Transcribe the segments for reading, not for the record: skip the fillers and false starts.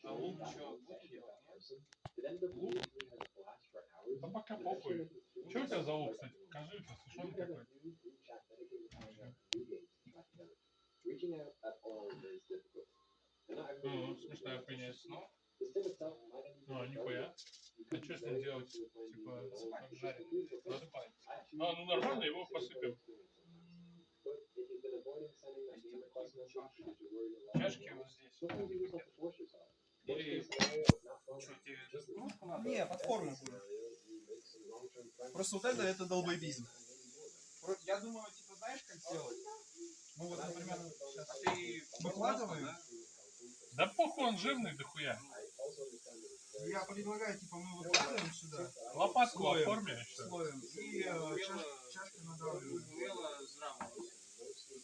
А лук что, будете делать? Лук? Да пока похуй. Что у тебя за лук, кстати? Покажи, посушен какой. Смешная хуйня. Ну, нихуя. А что с ним делать? Типа, жарить? Насыпать. Ну нормально, его посыпем. Чашки вот здесь. Или что, тебе кружку надо? Не, под форму будет. Просто вот это долбоебизм. Я думаю, типа, знаешь, как делать? Ну вот, например, сейчас ты выкладываем. да? Да похуй, он жирный дохуя. Я предлагаю, типа, мы выкладываем сюда. Лопатку оформим еще. Слоем. И чашкой надавливаем.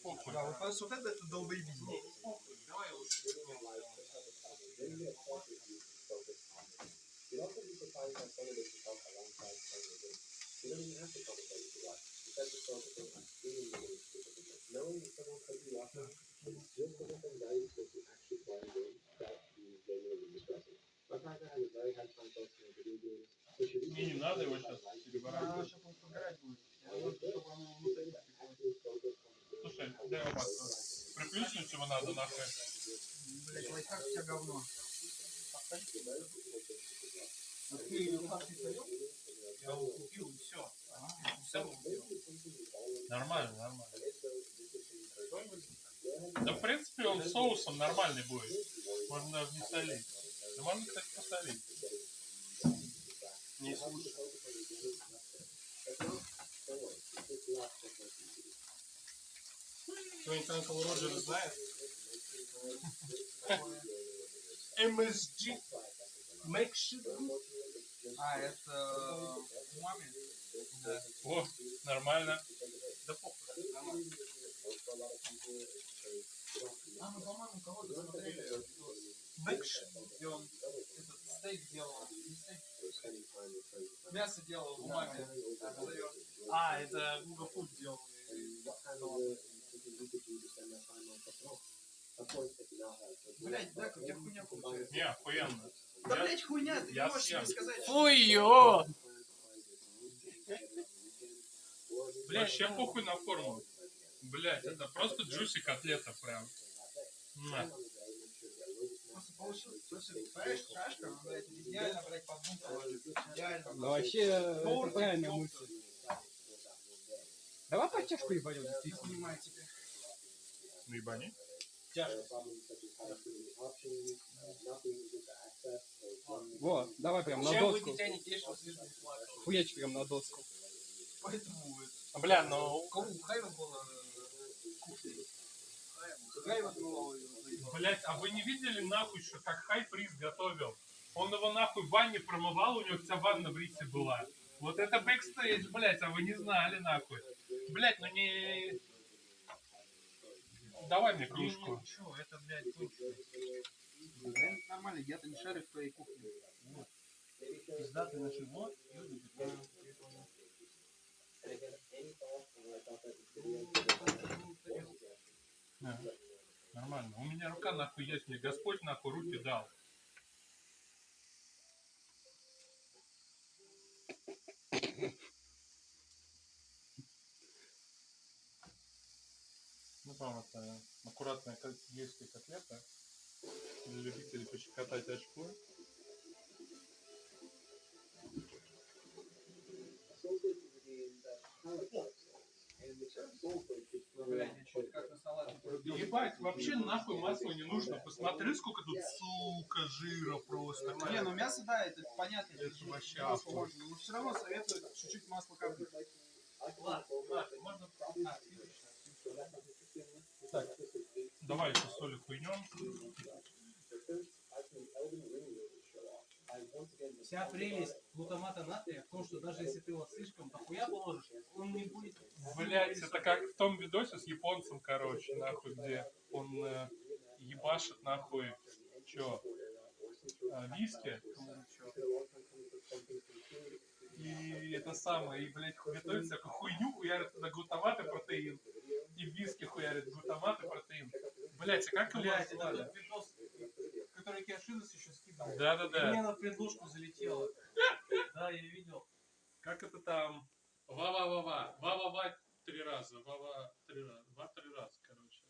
Похуй. Да, вот это долбоебизм. Давай лучше. Мне не надо его сейчас переворачивать. Сейчас он погорать будет. Чтобы оно внутри. Слушай, дай лопатку. Приплюснуть его надо нахуй. Блять, лайфхак у тебя говно. А ты лайфхак не своём? Я его купил и все. Все купил. Нормально, нормально. Да в принципе он соусом нормальный будет. Можно даже не солить. Да можно, кстати, посолить. Не слушай. Кто-нибудь Анкл Роджера знает? MSG. Make shit good. А, это маме? Да. О, нормально. Да похуй. Нормально. А, мы, по-моему, кого-то смотрели Make где он этот стейк делал. Не стейк, мясо делал в маме. А, это Google Food делал. Блять, Дак, у тебя хуйня получается. Не, охуенно. Да, блять, хуйня, ты не я можешь съем. мне сказать. Фуё! Бля, вообще похуй на форму. Блять, это просто джуси котлета прям. Просто получилось. Понимаешь, чашка, она, блядь, идеально, блядь, под бунт положит. Идеально. Да вообще, это правильная мысль. Давай по чашку ебанем, Не действительно. понимаю тебя. Ну ебани. Вот, давай прям на Чем бы доску. дитя не тешилось, лишь бы не плакало. Хуячь прям на доску. Поэтому это... Бля, ну... У кого? У Хайва было кухня. Хайва было... Блять, а вы не видели нахуй, что как Хай приз готовил? Он его нахуй в ванне промывал, у него вся ванна в рисе была. Вот это бэкстейдж, блять, а вы не знали нахуй. Блять, ну не... Давай мне кружку. Чё, это, блядь, точно. Нормально, я-то не шарю в твоей кухне. Вот. Пиздатый на живот. Да, нормально. У меня рука нахуй есть, мне Господь нахуй руки дал. Ну там это аккуратная есть котлета. Для любителей пощекотать очко. Ебать, вообще нахуй масло не нужно. Посмотри, сколько тут, сука, жира просто. Не, ну мясо, да, это понятно. Это вообще масло охуенно. можно, но все равно советую чуть-чуть масла капнуть. Можно... Так, давай еще соли хуйнем. Вся прелесть глутамата натрия в том, что даже если ты его слишком дохуя положишь, он не будет... Блять, это как в том видосе с японцем, короче, нахуй, где он ебашит нахуй, чё, виски. И это самое, и, блядь, готовит всякую хуйню, хуярит туда глутамат и протеин. И виски хуярит глутамат. Блять, а как его Блядь, это звали? тот видос, который Киашинус еще скидывал. И Да-да-да. мне на предложку залетело. Да, я видел. Как это там? Ва-ва-ва-ва. Ва-ва-ва 3 раза. Ва-ва 3 раза. Ва 3 раза, короче.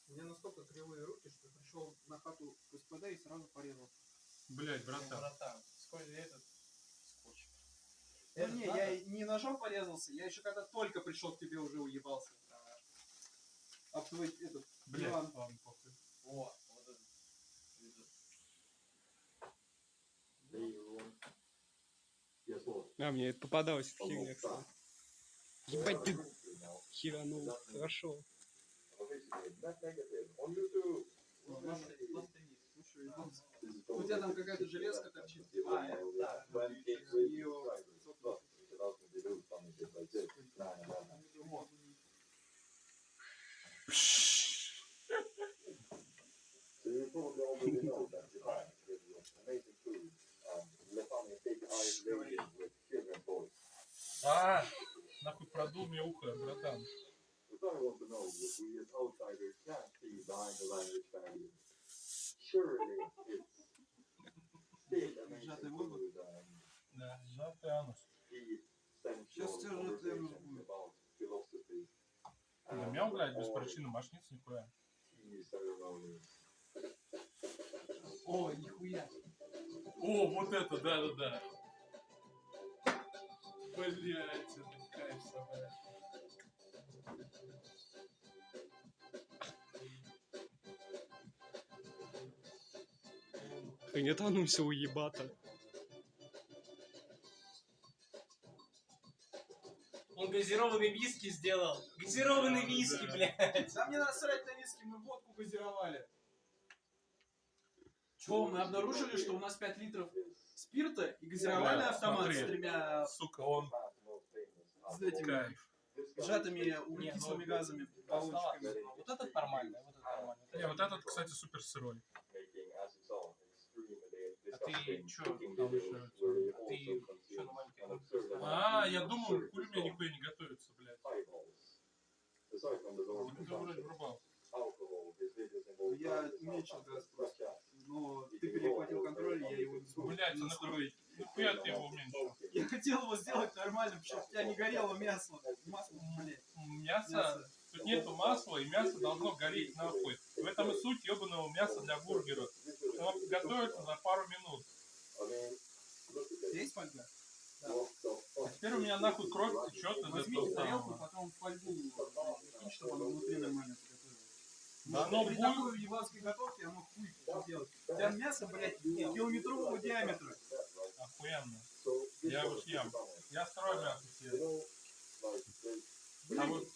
У меня настолько кривые руки, что пришел на хату Спд и сразу порезался. Блять, братан. Братан, сколько этот скотч. Ну не, я не ножом порезался, я еще когда только пришел к тебе уже уебался. Об твой этот Блять, диван. ладно, похуй. О, вот этот видос. А, мне это попадалось в фигне, кстати. Ебать, ты херанул. Хорошо. У тебя там какая-то железка торчит. А, это да. А, нахуй продул мне ухо, братан. Сжатый воздух. Да, сжатый анус. Сейчас у тебя сжатый анус будет. На меня, блядь, без причины мошниц нихуя. О, нихуя. О, вот это, да-да-да. Блять, это кайф собрать. Хренетанулся уебата. Он газированный виски сделал. Газированный виски, да. блядь. Да мне насрать на виски, мы водку газировали. Че, мы обнаружили, что у нас 5 литров спирта и газированный Да, автомат смотри. с 3 Сука, он с этими кайф. сжатыми углекислыми газами, баллончиками. Вот этот нормальный, вот этот нормальный. Не, вот этот, кстати, супер сырой. А ты чё? Ты чё на маленький? А, я думал, хули у меня нихуя не готовится, блядь. Ты вроде врубал. Я уменьшил газ просто. Но ты перехватил контроль, я его не смог Блядь, настроить. нихуя ты его уменьшил. Я хотел его сделать нормально, потому что у тебя не горело мясо. Масло, блядь. Мясо? Тут нету масла, и мясо должно гореть нахуй. В этом и суть ебаного мяса для бургера. Оно готовится за пару минут. Есть фольга? А теперь у меня нахуй кровь течет из Возьмите этого тарелку, самого. потом фольгу закинь, чтобы оно внутри нормально приготовилось. Да оно При будет. такой ебанской готовке оно хуй делать. У тебя мясо, блядь, километрового диаметра. Охуенно. Я его съем. Я сырое мясо съем. А вот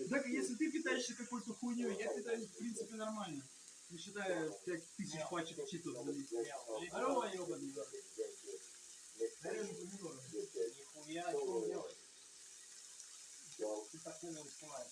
Так, если ты питаешься какой-то хуйней, я питаюсь, в принципе, нормально. Не считая 5000 пачек читов. Здорово, ебаный. Нарежу помидоры. Нихуя, что он делает? Ты так не снимаешь.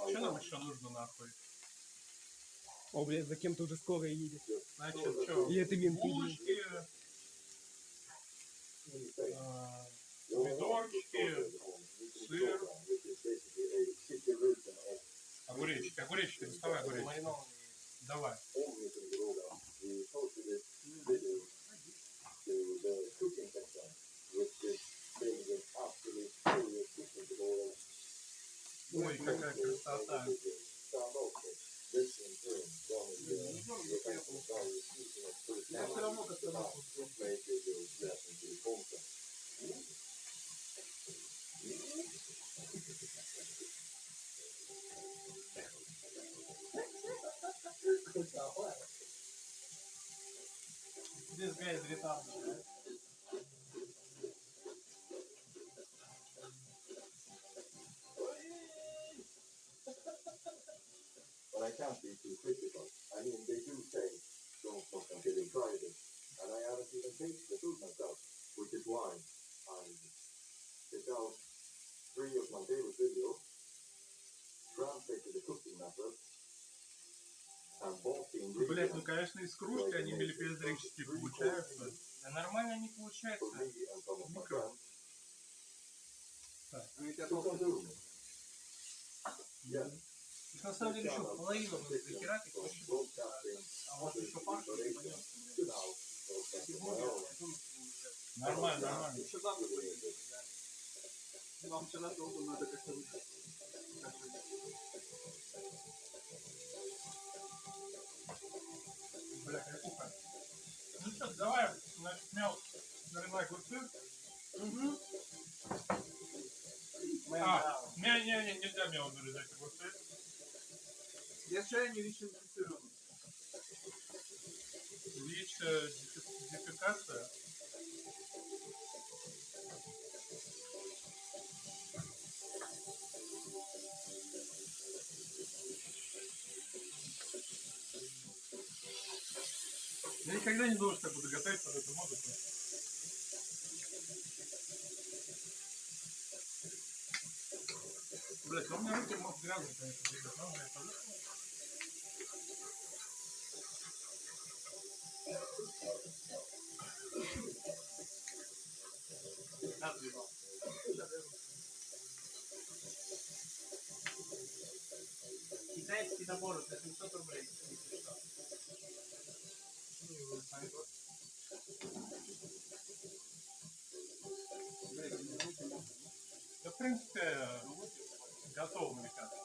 что нам еще нужно нахуй? О, блядь, за кем-то уже скоро едет. Значит, что? И это менты. Булочки, помидорчики, сыр, огуречки. Огуречки, доставай огуречки. Давай. Ой, какая красота. Я все равно как-то нахуй. This guy is retarded. But I can't be too critical. I mean, they do say don't fucking get excited. Блять, ну конечно из кружки они милипиздрические получаются. Да нормально не получается. Микро. Они тебя толкают. Их на самом деле еще половину надо захерать, их вообще было. А вот еще парку не понес. Нормально, нормально. Еще завтра будет. Вам вчера долго надо как-то выйти. Бля, красиво. Ну что, давай, значит, мяу, нарезай огурцы. Угу. Нельзя мяу нарезать огурцы. Я чай не вещинфицирован. ВИЧ дефекация. Я никогда не думал, что я буду готовить под эту музыку. Блять, у меня руки может грязные, конечно, двигать, но я тоже. Китайский набор за 700 рублей. Если что. Да, в принципе, готово намекаться.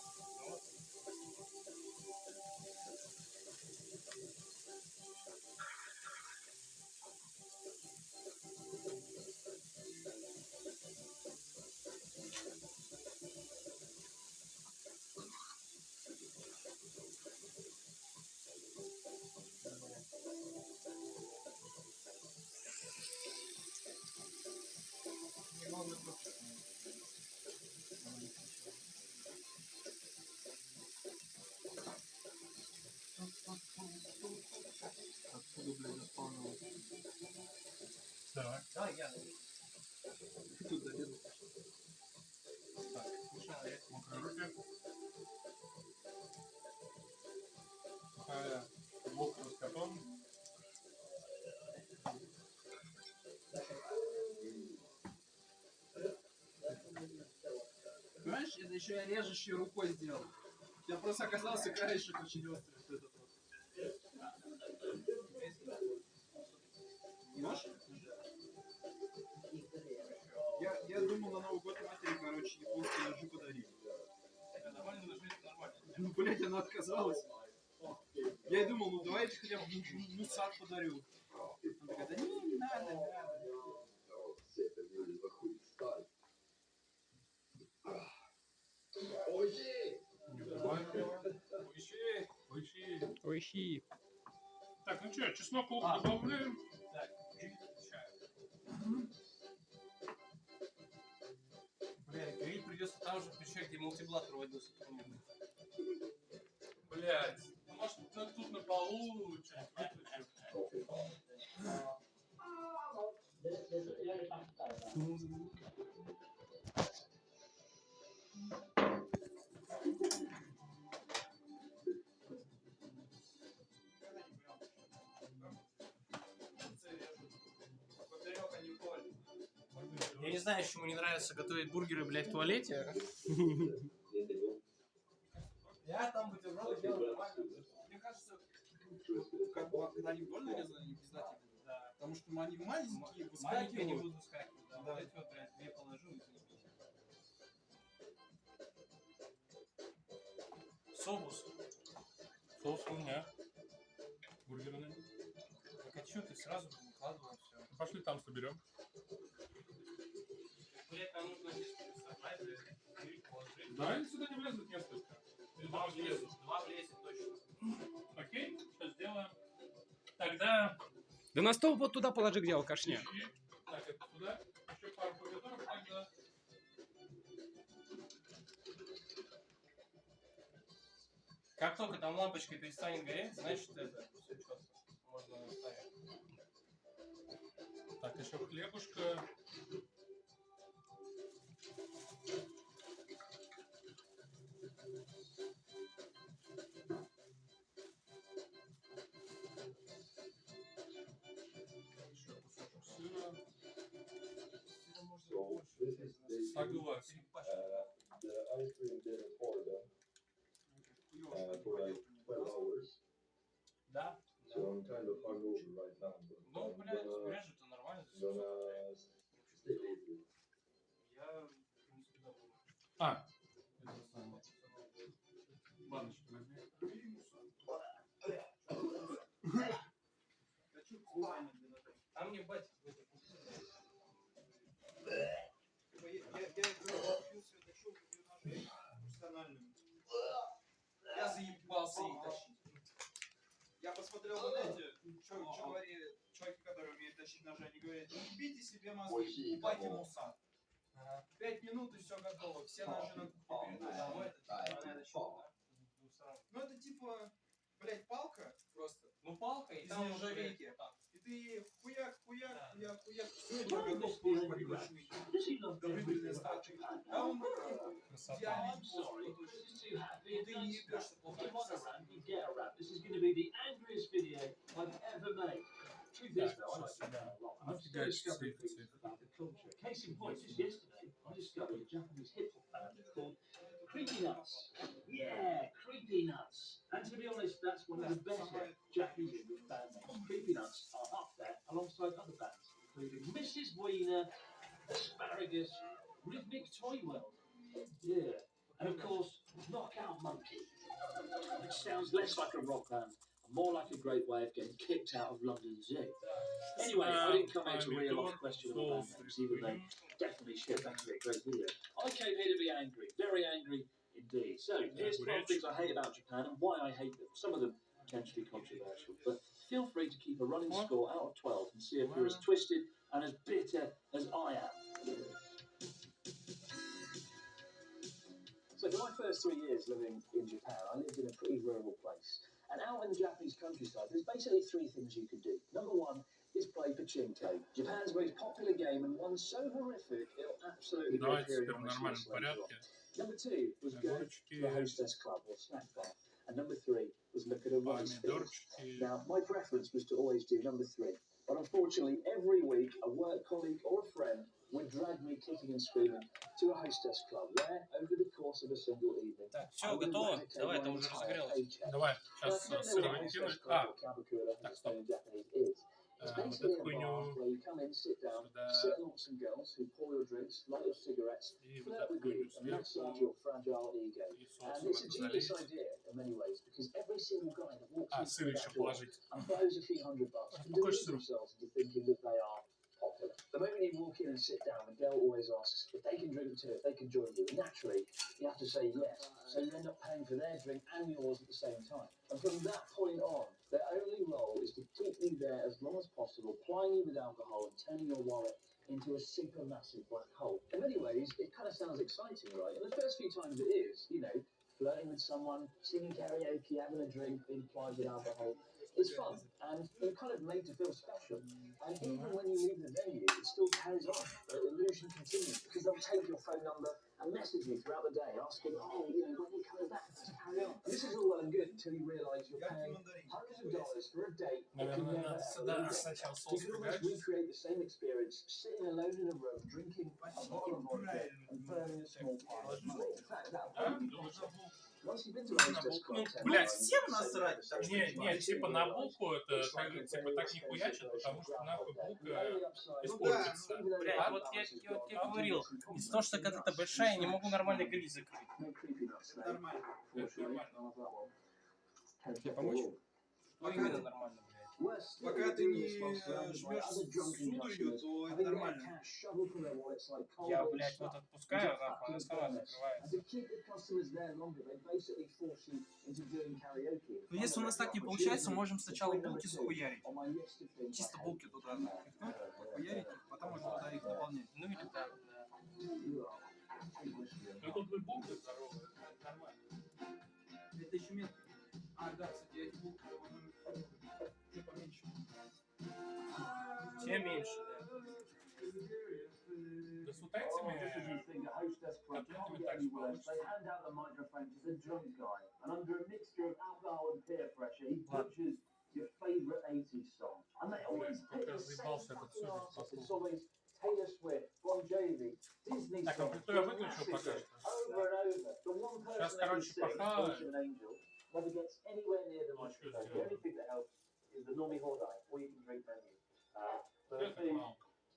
Откуда, блядь, заспавнилось? Так. Давай я. Тут залезу. Так, сначала я. Мокрые руки. Сухая булка с котом. Понимаешь, это еще я режущей рукой сделал. Я просто оказался краешек очень острый. Вот этот вот. Можешь? Я думал на Новый год матери, короче, японские ножи подарить. Нормально, нажмите нормально. Ну, блядь, она отказалась. Я и думал, ну давай я хотя бы мусар подарю. Она такая, да не надо, не надо. Ой, Так, ну что, чеснок лук добавляем. Так, чаю. Бля, гриль придется там же включать, где мультиблат проводился. Блять. Ну, может, тут на полу что-нибудь. Я не знаю, почему не нравится готовить бургеры, блядь, в туалете. Я там бутерброды делаю нормально. Мне кажется, как бы, когда они вдоль нарезаны, они пиздатые будут. Да. Потому что они маленькие, Маленькие не выскакивают. буду скакивать. Да. Да. Вот эти вот, блядь, две положу и заебись. Соус. Соус у меня. Бургерный. Так а чё ты сразу выкладываешь все? Пошли там соберем. Блядь, нам нужно здесь собрать, блядь, гриль положить. Да, они сюда не влезут несколько. Или Два два влезут. влезет, два влезет точно. Окей, сейчас сделаем. Тогда Да на стол вот туда положи, где алкашня. ищи. Так, это туда. Еще пару помидоров тогда. Как только там лампочка перестанет гореть, значит это все четко. Можно ставить. Так, еще хлебушка. Да? So I'm kind of hungover right now, but Ну, блядь, брежет-то нормально. Всё, gonna stay later. Я, в принципе, доволен. А, это самое. Баночку возьми. А мне батя в этой кухне. Я купил светочёлку для ножей профессиональную. Я заебался их тащить. Я посмотрел в инете, что говорили чуваки, которые умеют тащить ножи, они говорят, не ебите себе мозги, упайте муса. 5 минут и все готово, все ножи на кухне перед тобой. Ну это типа, блять, палка просто. Ну, палка, и Из там уже нержавейки. вот так. И ты хуяк, Да. все это готов тоже небольшой. Добрительные статуи. А он Красота. идеальный и ты не ебешься плохо. This is going to be the angriest video I've ever made. Truth is, though, I like Japan a lot. I'm still discovering things about the culture. Case in point, just yesterday, I discovered a Japanese hip hop band called Creepy Nuts. Yeah, Creepy Nuts. And to be honest, that's one of the better Japanese band names. Creepy Nuts are up there alongside other bands, including Mrs. Wiener, Asparagus, Rhythmic Toy World. Yeah. And of course, Knockout Monkey, which sounds less like a rock band, and more like a great way of getting kicked out of London Zoo. Anyway, I didn't come here to reel off question about band names, even though definitely shit, that could be a great video. I came here to be angry, very angry indeed. So, here's 12 things I hate about Japan and why I hate them. Some of them potentially controversial, but feel free to keep a running score out of 12 and see if you're as twisted and as bitter as I am. So for my first 3 years living in Japan, I lived in a pretty rural place. And out in the Japanese countryside, there's basically 3 things you can do. Number 1 is play pachinko. Japan's most popular game and one so horrific, it'll absolutely be appearing on this list later on. Number 2 was go to the hostess club or snack bar. And number 3 was look at a rice field. Now, my preference was to always do number 3. But unfortunately, every week, a work colleague or a friend would drag me kicking and screaming to a hostess club, where, over the course of a single evening, Так, все, готово? Давай, там уже разогрелось. Давай, сейчас сыр выкинуть. А, так, стоп. It's Вот basically эту a bar хуйню where you come in, sit down, сюда. sit amongst some girls who pour your drinks, light your cigarettes, И вот flirt with такую you, and massage your fragile ego. И And соусом it's a это genius залить. idea in many ways because every single guy that walks А, into сыр that еще door положить. and throws a few $100 can Какой delude сыр? themselves into thinking that they are popular. The moment you walk in and sit down, the girl always asks if they can drink too, if they can join you. And naturally, you have to say yes. So you end up paying for their drink and yours at the same time. And from that point on, their only role is to keep you there as long as possible, plying you with alcohol and turning your wallet into a supermassive black hole. In many ways, it kind of sounds exciting, right? And the first few times it is, you know, flirting with someone, singing karaoke, having a drink, being plied with alcohol. It's fun, and you're kind of made to feel special. And even when you leave the venue, it still carries on. The illusion continues, because they'll take your phone number and message you throughout the day, asking, oh, you know, when are you coming back? Let's carry on. This is all well and good until you realise you're paying hundreds of dollars for a date that can Наверное, never надо ever сюда repeat. сначала You соус can almost приготовить. recreate the same experience, sitting alone in a room, drinking a bottle of vodka and burning a small pile of smoke. In fact, that'll probably be better. Once you've been to a hostess club Ну, 10 блядь, times, всем say насрать, yes, так say что Не, yes, не, типа you на realise булку это it's like a типа very так не хуячат, expensive потому version что of нахуй Groundhog Day. And the булка only upside is испортится. even though Блядь, the вот я balance has got говорил, some из-за того, что котлета большая, я не могу нормально гриль закрыть. no creepy nuts there. Нормально. Fortunately, I'll have that one. Тебе помочь? Ну, именно нормально, блядь. Worse still, Пока ты doing не this while surrounded by жмешь other drunken сударью, customers, то это having their нормально. cash shoveled from their wallets like cold Я, hard блядь, вот stuff. отпускаю, нахуй, она сама And закрывается. to keep the customers there longer, they basically force you into doing karaoke. Но если у нас так не получается, можем сначала булки захуярить. On my list of things Чисто I hate. булки туда запихнуть, похуярить их, потом уже туда их наполнять. Ну или так, да. Ну тут вы булки здоровые, это нормально. Это еще мелко. А, да, кстати, я эти булки, по-моему, чуть поменьше. Чем меньше, да. Да с вот этими котлетами так же получится. They hand out the microphone to the drunk guy, and under a mixture of alcohol and peer pressure, he butchers your favourite 80s song. And they always pick the same fucking artists. It's always Taylor Swift, Bon Jovi, Disney Так, songs. амплиту я выключил пока что. Over and over. The one person Сейчас, they can короче, sing, пока Voice of an Angel, never gets anywhere near the microphone. The only thing that helps is the normie hodai, all you can drink menu. The food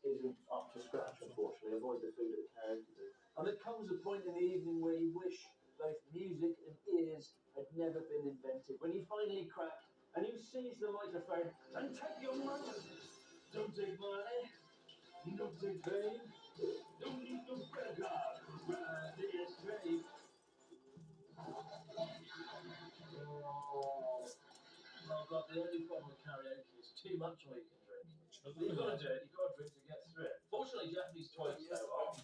isn't up to scratch, unfortunately. Avoid the food at the karaoke. And there comes a point in the evening where you wish both music and ears had never been invented. When you finally crack and you seize the microphone and take your money. Don't take money, don't take pain, don't need no credit card, ride this train. Oh God, the only problem with karaoke is too much all you can drink. But you've got to do it, you've got to drink to get through it. Fortunately, Japanese toilets though are I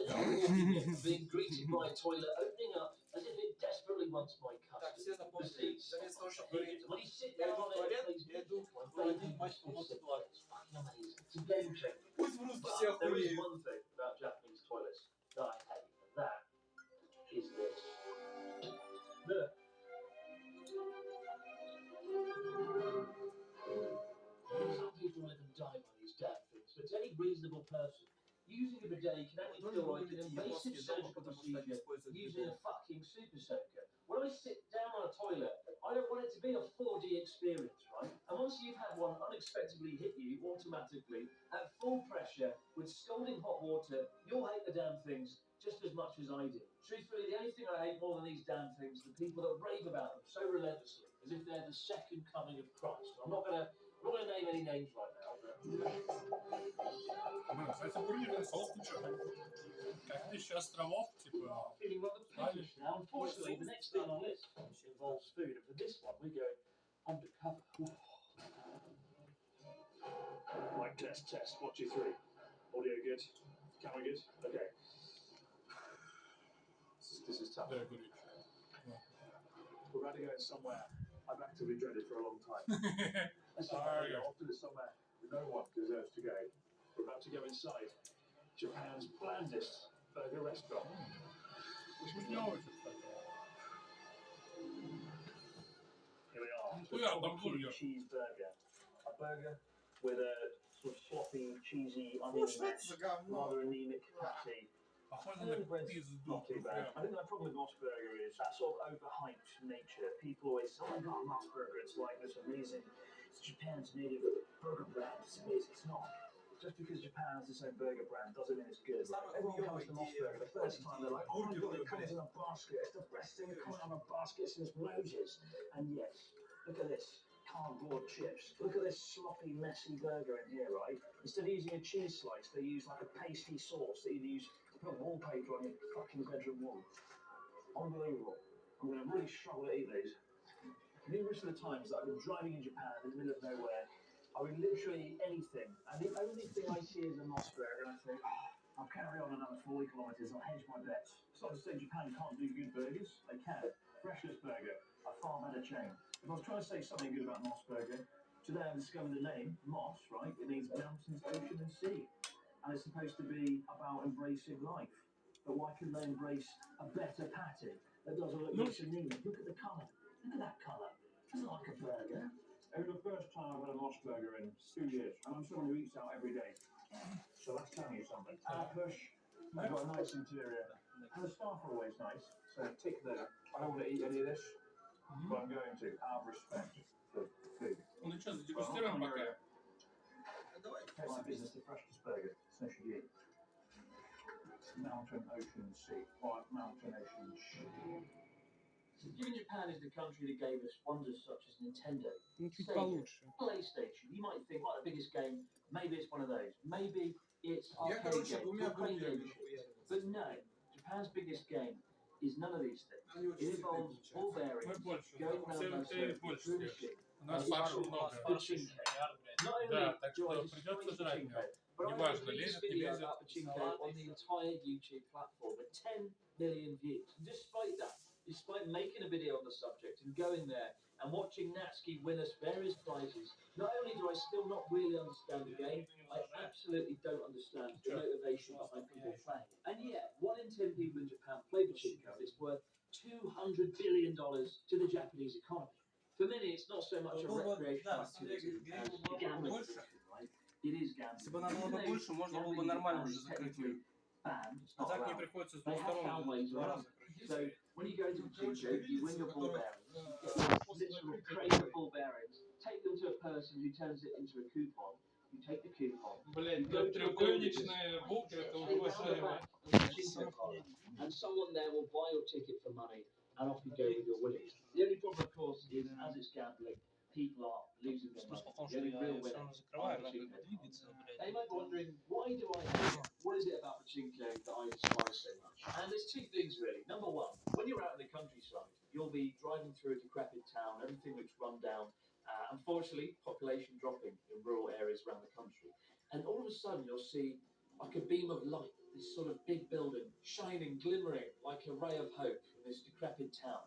love being greeted by a toilet opening up as if it desperately wants my custard. The seats, when you sit down on it, it's fucking amazing. It's a game changer. But there is one thing about Japanese toilets that I hate, and that is this. Look. Some people let them die by these damn things, but to any reasonable person, using a bidet can only feel like an invasive surgical procedure using a fucking super soaker. When I sit down on a toilet, I don't want it to be a 4D experience, right? And once you've had one unexpectedly hit you automatically at full pressure with scalding hot water, you'll hate the damn things just as much as I do. Truthfully, the only thing I hate more than these damn things are the people that rave about them so relentlessly, as if they're the second coming of Christ. I'm not gonna name any names right now, but... Блин, кстати, бургерный соус ничего. Как тысяча островов, типа... Feeling rather pleased now. Unfortunately, the next thing on this involves food, and for this one, we're going undercover. Mic test, 1, 2, 3. Audio good? Camera good? Okay. This is tough. Да, я говорю. We're about to go somewhere I've actively dreaded for a long time. Often it's somewhere no one deserves to go. We're about to go inside Japan's blandest burger restaurant. Here we are. Cheeseburger. A burger with a sort of sloppy, cheesy, onion, rather anemic patty. Похоже на пизду. Not too bad. I think my problem with Moss Burger is that sort of overhyped nature. People always say, oh my God, Moss Burger, it's like this amazing, it's Japan's native burger brand. It's amazing. It's not. Just because Japan has its own burger brand doesn't mean it's good. Right? Everyone comes to Moss Burger the first time, they're like, oh my God, it comes in a basket. It's the best thing to come out of a basket since Moses. And yes, look at this. Cardboard chips. Look at this sloppy, messy burger in here, right? Instead of using a cheese slice, they use like a pasty sauce that you use to put wallpaper on your fucking bedroom wall. Unbelievable. I'm going to really struggle to eat these. Numerous of the times that I've been driving in Japan in the middle of nowhere, I would literally eat anything. And the only thing I see is a Moss Burger, and I think, I'll carry on another 40 kilometres, I'll hedge my bets. It's not to say Japan can't do good burgers. They can. Freshest Burger, a far better chain. If I was trying to say something good about Moss Burger, today I've discovered the name, Moss, right? It means mountains, ocean and sea. And it's supposed to be about embracing life. But why couldn't they embrace a better patty that doesn't look nice and neat? Look at the colour. Look at that colour. Doesn't like a burger. It was the first time I've had a Moss Burger in 2 years. And I'm someone who eats out every day. So that's telling you something. Push. They've got a nice interior. And the staff are always nice. So tick there. I don't want to eat any of this. But I'm going to, out of respect for food. Ну что, задегустируем пока? Take my business to Freshest Burger, Spddqd. Mountain, ocean, sea. Or mountain, ocean, sea. Given Japan is the country that gave us wonders such as Nintendo, Ну, чуть Sega, получше. PlayStation, you might think, what, the biggest game? Maybe it's one of those. Maybe it's Я, arcade короче, games, двумя or crane бургерами games. But no, Japan's biggest game is none of these things. It involves ball bearings, Мы больше. going around Ты those больше through a съешь. ship. У нас фарша много. Not only Да, так do I что destroy придется жрать pachinko, его. but I Неважно, made this лезет, не video лезет. about pachinko on the entire YouTube platform with 10 million views. And despite that, despite making a video on the subject and going there and watching Natsuki win us various prizes, not only do I still not really understand the game, I absolutely don't understand the motivation behind people playing. And yet, 1 in 10 people in Japan play pachinko. It's worth $200 billion to the Japanese economy. For many, it's not so much a recreational activity as a gambling addiction, right? It is gambling. Если бы она была бы больше, можно было бы нормально уже закрыть ее. А так мне приходится с двух сторон два раза. So When you go into pachinko, you win your ball bearings. You get literal crate of ball bearings. Take them to a person who turns it into a coupon. You take the coupon. Блять, Go to a треугольничная буква, это уважаемо. And someone there will buy your ticket for money, and off you go with your winnings. The only problem, of course, is as it's gambling, people are losing their money. The only real winners are pachinko. They might be wondering, why do I hate it? What is it about pachinko that I despise so much? And there's two things really. Number one, when you're out in the countryside, you'll be driving through a decrepit town, everything looks run down. Unfortunately, population dropping in rural areas around the country. And all of a sudden you'll see like a beam of light, this sort of big building, shining, glimmering like a ray of hope in this decrepit town.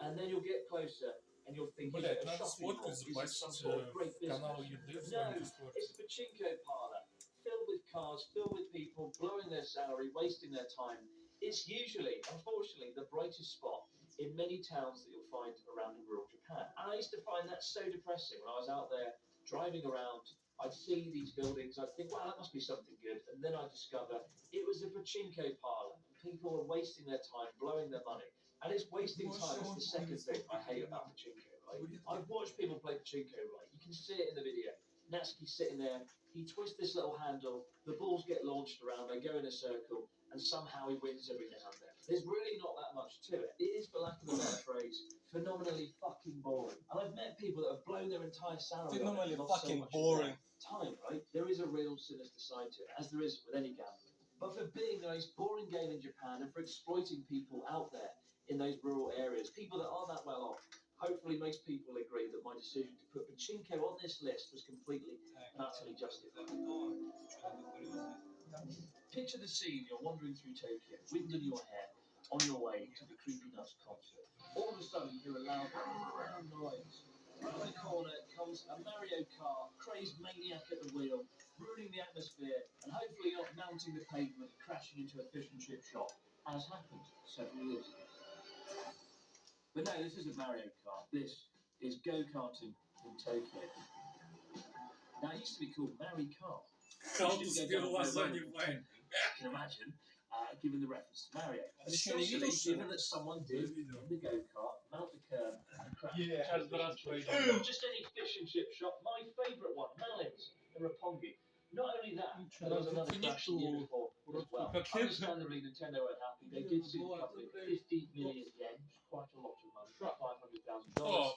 And then you'll get closer and you'll think, is it a shopping mall? Is it some sort of great business? No, it's a pachinko parlor, filled with cars, filled with people, blowing their salary, wasting their time. It's usually, unfortunately, the brightest spot in many towns that you'll find around in rural Japan. And I used to find that so depressing when I was out there driving around. I'd see these buildings, I'd think, wow, that must be something good. And then I'd discover it was a pachinko parlor. People were wasting their time, blowing their money. And it's wasting time. That's the second thing I hate about pachinko, right? I've watched people play pachinko, right? You can see it in the video. Natsuki's sitting there, he twists this little handle, the balls get launched around, they go in a circle, and somehow he wins every now and then. There's really not that much to it. It is, for lack of a better phrase, phenomenally fucking boring. And I've met people that have blown their entire salary on it, not so much boring time, right? There is a real sinister side to it, as there is with any gambling. But for being the most boring game in Japan and for exploiting people out there in those rural areas, people that aren't that well off, hopefully most people agree that my decision to put pachinko on this list was completely and utterly justified. Picture the scene, you're wandering through Tokyo, wind in your hair, on your way to the Creepy Nuts concert. All of a sudden you hear a loud noise. Around the corner comes a Mario Kart, crazed maniac at the wheel, ruining the atmosphere and hopefully not mounting the pavement, crashing into a fish and chip shop, as happened several years ago. But no, this isn't Mario Kart. This is go-karting in Tokyo. Now, it used to be called Mary Kart. Хата Спд. You can imagine, given the reference to Mario. And especially given that someone did, in the go-kart, mount the curb and crash. Just any fish and chip shop. My favourite one, Malins, the Roppongi. Not only that, but there was another crash the year before as well. Understandably, Nintendo weren't happy. They did sue the company for 50 million yen, which is quite a lot of money, $500,000. О,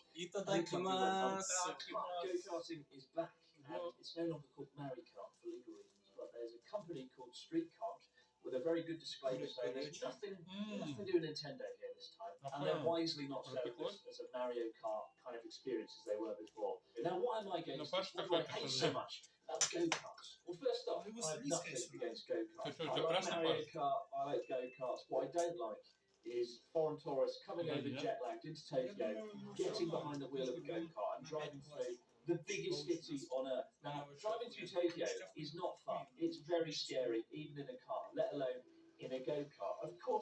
Go-karting is back, and it's no longer called Mary Kart for legal reasons, but there's a company called Street Kart with a very good disclaimer saying there's nothing to do with Nintendo here this time, and they're wisely not selling this as a Mario Kart kind of experience as they were before. Now, why am I against this? What do I hate so much about go-karts? Well, first off, I have nothing against go-karts. I like Mario Kart, I like go-karts. What I don't like is foreign tourists coming over jet-lagged into Tokyo, getting behind the wheel of a go-kart and driving through the biggest city on earth. Now, driving through Tokyo is not fun. It's very scary, even in a car, let alone in a go-kart. Of course,